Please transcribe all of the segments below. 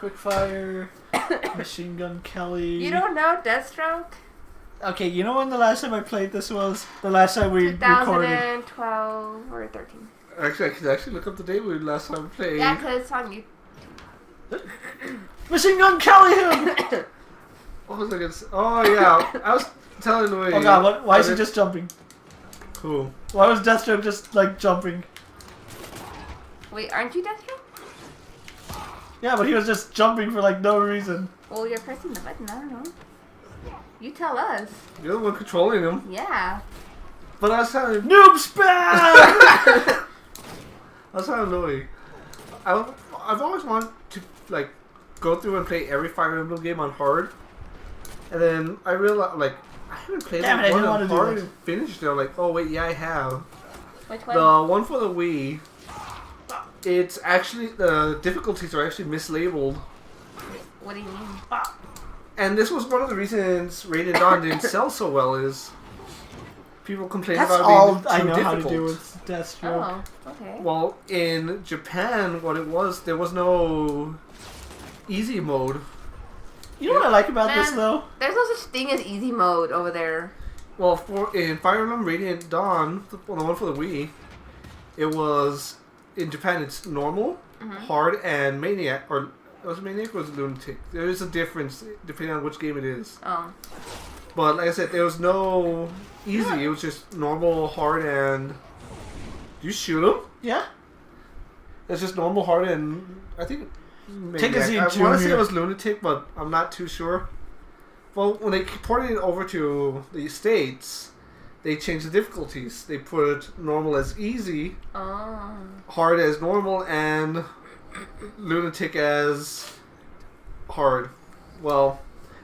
Quickfire, Machine Gun Kelly. You don't know Deathstroke? Okay, you know when the last time I played this was? The last time we recorded. 2012 or 13. Actually, I can actually look up the date we last time played. Yeah, because it's on YouTube. Machine Gun Kelly him! What was I gonna say? Oh yeah, I was telling Louis. Oh god, why is he just jumping? Cool. Why was Deathstroke just like jumping? Wait, aren't you Deathstroke? Yeah, but he was just jumping for like no reason. Well, you're pressing the button, I don't know. You tell us. You're the one controlling him. Yeah. But I was telling him. Noob spam! I was telling Louis. I've always wanted to like go through and play every Fire Emblem game on hard, and then I realized like I haven't played Damn it, one I on didn't hard want to do and finished it. I'm like, oh wait, yeah, I have. Which one? The one for the Wii. It's actually the difficulties are actually mislabeled. What do you mean? And this was one of the reasons Rated Dawn didn't sell so well. Is people complain That's about all being too I know difficult. how to do with Deathstroke. Oh, okay. Well, in Japan, what it was, there was no easy mode. You know what I like about this Man, though? There's no such thing as easy mode over there. Well, in Fire Emblem Radiant Dawn, the one for the Wii, it was in Japan. It's normal, hard, and maniac. Or was it maniac or was it lunatic? There is a difference depending on which game it is. Oh. But like I said, there was no easy. It was just normal, hard, and do you shoot them? Yeah. It's just normal, hard, and I think Take a maniac. seat, I want to say Junior. it was lunatic, but I'm not too sure. Well, when they ported it over to the States, they changed the difficulties. They put normal as easy, Oh. hard as normal, and lunatic as hard. Well,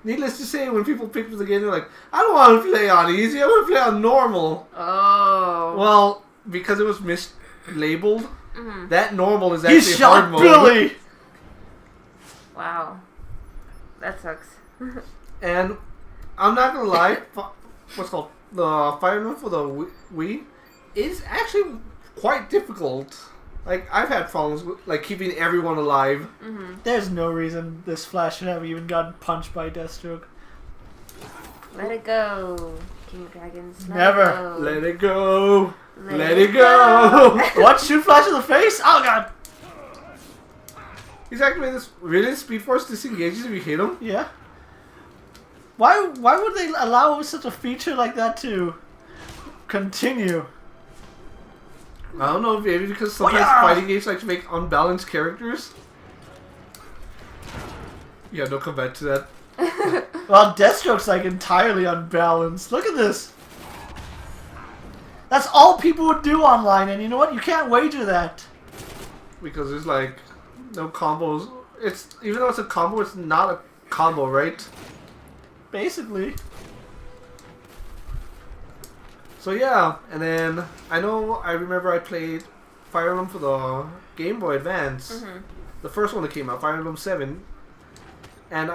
needless to say, when people picked up the game, they're like, I don't want to play on easy, I want to play on normal. Oh. Well, because it was mislabeled, that normal is He actually hard shot mode. Billy! Wow. That sucks. And I'm not gonna lie, what's called the Fire Emblem for the Wii is actually quite difficult. Like I've had problems with like keeping everyone alive. There's no reason this Flash should have even gotten punched by Deathstroke. Let it go. King of Dragons. Never. Let it go. Let Let it go. What? Shoot Flash in the face? Oh god! He's activated this really Speed Force disengages if you hit him. Yeah. Why would they allow such a feature like that to continue? I don't know, maybe because sometimes yeah. fighting games like to make unbalanced characters. Yeah, don't come back to that. Well, Deathstroke's like entirely unbalanced. Look at this. That's all people would do online, and you know what? You can't wager that. Because there's like no combos. It's even though it's a combo, it's not a combo, right? Basically. So yeah, and then I remember I played Fire Emblem for the Game Boy Advance, the first one that came out, Fire Emblem 7, and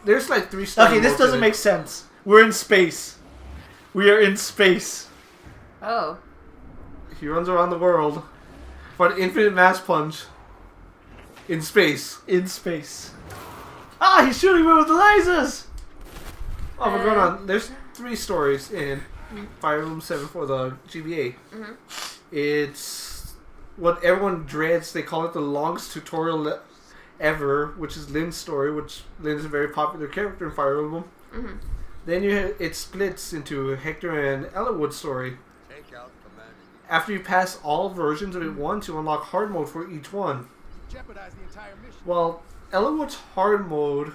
there's like 3 story Okay, this modes in doesn't it. make sense. We're in space. We are in space. Oh. He runs around the world for an infinite mass punch in space. In space. Ah, he's shooting me with the lasers! Oh, we're going on. There's 3 stories in Fire Emblem 7 for the GBA. It's what everyone dreads. They call it the longest tutorial ever, which is Lynn's story, which Lynn's a very popular character in Fire Emblem. Then it splits into Hector and Eliwood's story. After you pass all versions of it once, you unlock hard mode for each one. Well, Eliwood's hard mode,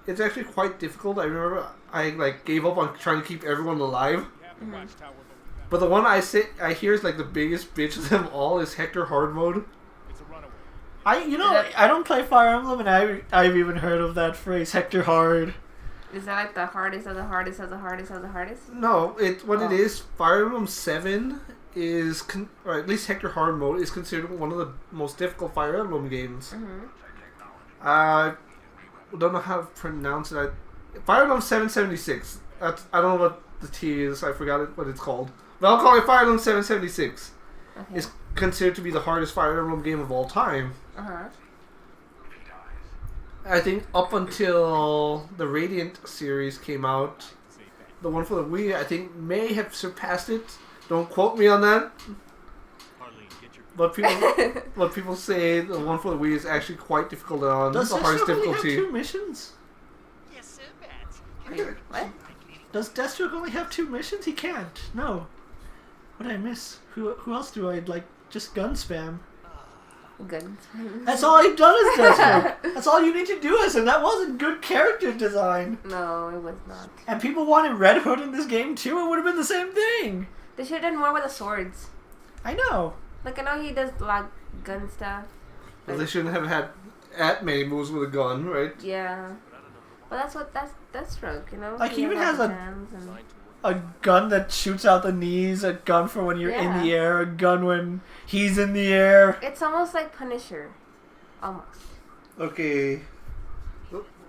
it's actually quite difficult. I remember I like gave up on trying to keep everyone alive. But the one I hear is like the biggest bitch of them all is Hector hard mode. I don't play Fire Emblem, and I've even heard of that phrase, Hector Hard. Is that like the hardest of the hardest of the hardest of the hardest? No, it is. Fire Emblem 7 is, or at least Hector hard mode is considered one of the most difficult Fire Emblem games. I don't know how to pronounce it. Fire Emblem 776. I don't know what the T is. I forgot what it's called. But I'll call it Fire Emblem 776. Okay. It's considered to be the hardest Fire Emblem game of all time. I think up until the Radiant series came out, the one for the Wii, I think, may have surpassed it. Don't quote me on that. But people say the one for the Wii is actually quite difficult on Does the hardest Deathstroke only have difficulty. 2 missions? What? Does Deathstroke only have 2 missions? He can't. No. What did I miss? Who else do I like? Just gun spam. Gunz. That's all I've done is Deathstroke. That's all you need to do is him. That wasn't good character design. No, it was not. And people wanted Red Hood in this game too. It would have been the same thing. They should have done more with the swords. I know. Like, I know he does a lot of gun stuff. Well, they shouldn't have had that many moves with a gun, right? Yeah. But that's Deathstroke, you know? Like, he even has has a gun that shoots out the knees, a gun for when you're in the air, a gun when he's in the air. It's almost like Punisher. Almost. Okay.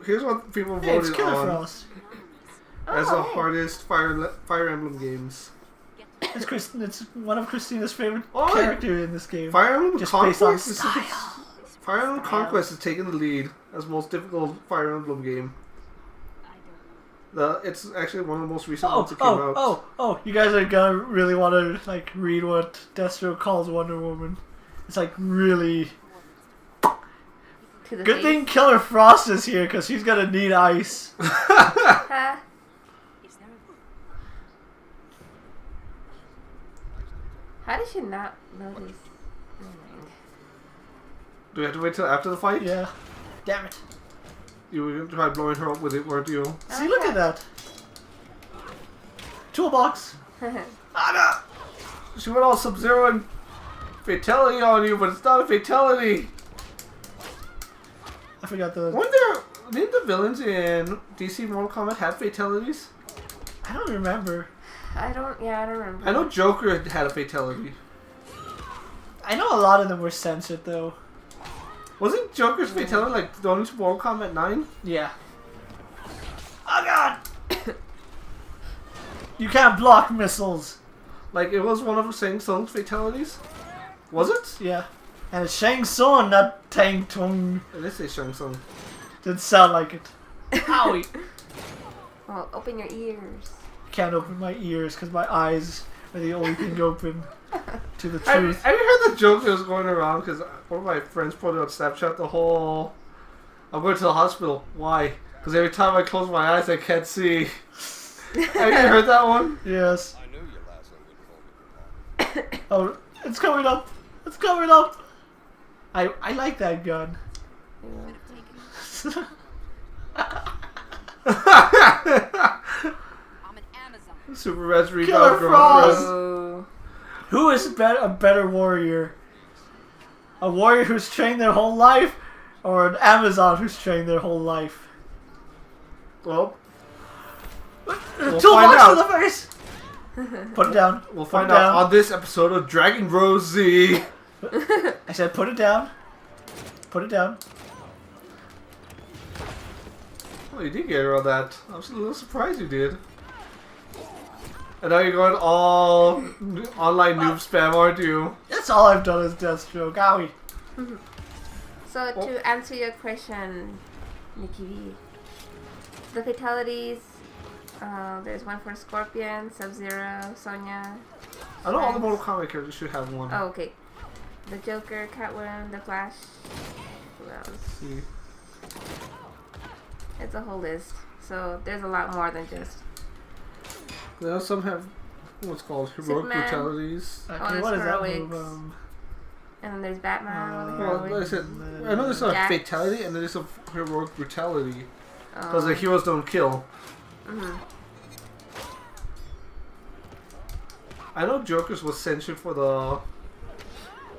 Here's what people Hey, it's voted Killer on Frost. as the hardest Fire Emblem games. It's one of Christina's favorite Oh, characters in this game. Fire Emblem Just based on Conquest. style. Fire Emblem Conquest is taking the lead as most difficult Fire Emblem game. It's actually one of the most recent ones that came out. You guys are gonna really want to like read what Deathstroke calls Wonder Woman. It's like really To the good face. thing Killer Frost is here because she's gonna need ice. Huh? How did she not notice? Never mind. Do we have to wait till after the fight? Yeah. Damn it. You were going to try blowing her up with it, weren't you? See, look at that. Toolbox. Anna! She went all Sub-Zero and fatality on you, but it's not a fatality. I forgot the. Didn't the villains in DC Mortal Kombat have fatalities? I don't remember. I don't remember. I know Joker had a fatality. I know a lot of them were censored though. Wasn't Joker's fatality like the only Mortal Kombat 9? Yeah. Oh god! You can't block missiles. Like it was one of Shang Tsung's fatalities? Was it? Yeah. And it's Shang Tsung, not Tang Tung. It is say Shang Tsung. Didn't sound like it. Owie. Well, open your ears. Can't open my ears because my eyes are the only thing open to the Have truth. you heard the joke that was going around? Because one of my friends put it on Snapchat, the whole... I'm going to the hospital. Why? Because every time I close my eyes, I can't see. Have you heard that one? Yes. I knew your last one would fall. Oh, it's coming up. It's coming up. I like that gun. I'm an Amazon. Super Res Killer Rebound Frost! Girlfriend. Oh. Who is a better warrior? A warrior who's trained their whole life, or an Amazon who's trained their whole life? Well, Toolbox find out. to the face. Put it down. We'll Put find it out down. on this episode of Dragon Bros Z. I said put it down. Put it down. Oh, you did get her on that. I was a little surprised you did. And now you're going all online noob spam, aren't you? That's all I've done is Deathstroke. Owie. So to answer your question, Nicky V, the fatalities, there's one for Scorpion, Sub-Zero, Sonya. I know all the Mortal Kombat characters should have one. Oh, okay. The Joker, Catwoman, the Flash. Who else? See. It's a whole list. So there's a lot more than just. Now some have what's called heroic Superman. brutalities. Okay, there's what is that heroics. move? And then there's Batman with the Well, like I heroics. said, I know there's a Jax. fatality and there's a heroic brutality. Because Oh. the heroes don't kill. Mhm. I know Joker's was censored for the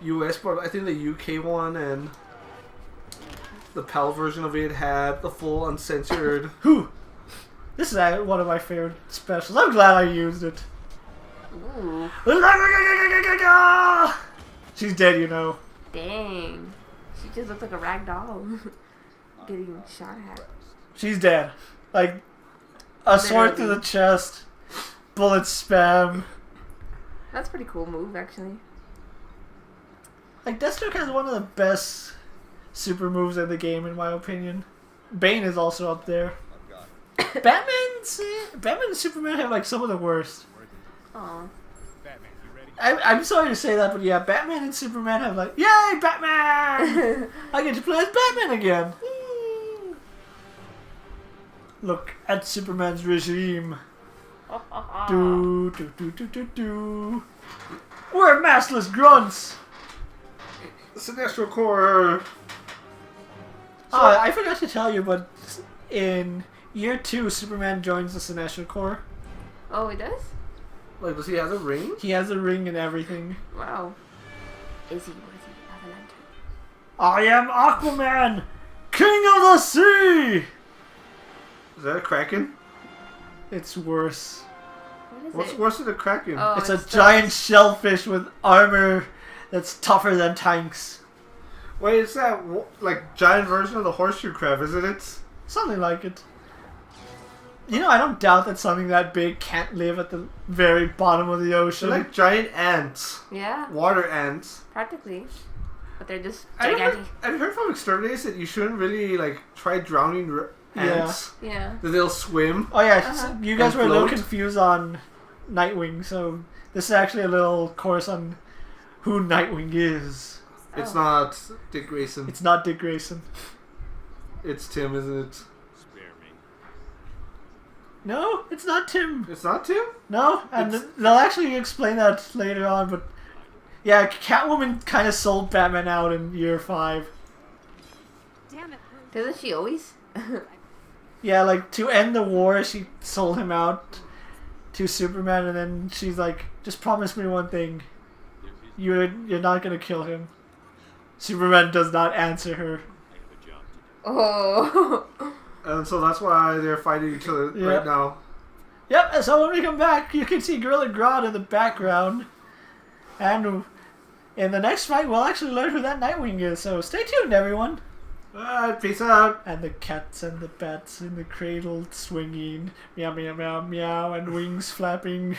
US, but I think the UK one and the PAL version of it had the full uncensored. Who? This is one of my favorite specials. I'm glad I used it. Ooh. She's dead, you know. Dang. She just looks like a rag doll. Getting shot at. She's dead. Like, a sword through the chest, bullet spam. That's a pretty cool move, actually. Like, Deathstroke has one of the best super moves in the game, in my opinion. Bane is also up there. I've got Batman and Superman have like some of the worst. Aw. Batman, you ready? I'm sorry to say that, but yeah, Batman and Superman have like, yay, Batman! I get to play as Batman again. Look at Superman's regime. Do do do do do do. We're massless grunts. Sinestro Corps. Oh, I forgot to tell you, but in year 2, Superman joins the Sinestro Corps. Oh, he does? Like, does he have a ring? He has a ring and everything. Wow. Is he worthy of a lantern? I am Aquaman, King of the Sea. Is that a Kraken? It's worse. What is What's it? worse than a Kraken? Oh, It's a the- giant shellfish with armor that's tougher than tanks. Wait, it's that like giant version of the horseshoe crab, isn't it? Something like it. You know, I don't doubt that something that big can't live at the very bottom of the They're ocean. like giant ants, Yeah, water ants. practically. But they're just I've gigantic. heard from exterminators that you shouldn't really like try drowning ants. Yeah. That they'll swim. Oh yeah, Uh-huh. you guys And were a little float. confused on Nightwing, so this is actually a little course on who Nightwing is. It's Oh. not Dick Grayson. It's not Dick Grayson. It's Tim, isn't it? Spare me. No, it's not Tim. It's not Tim? No, and It's- they'll actually explain that later on, but yeah, Catwoman kind of sold Batman out in year 5. Damn it, Bruce. Doesn't she always? Yeah, like to end the war, she sold him out to Superman, and then she's like, "Just promise me one thing: you're not gonna kill him." Superman does not answer her. I have a job to do. Oh. And so that's why they're fighting each other Yeah. right now. Yep. And so when we come back, you can see Gorilla Grodd in the background, and in the next fight, we'll actually learn who that Nightwing is. So stay tuned, everyone. Alright, peace out. And the cats and the bats in the cradle swinging, meow meow meow meow, and wings flapping.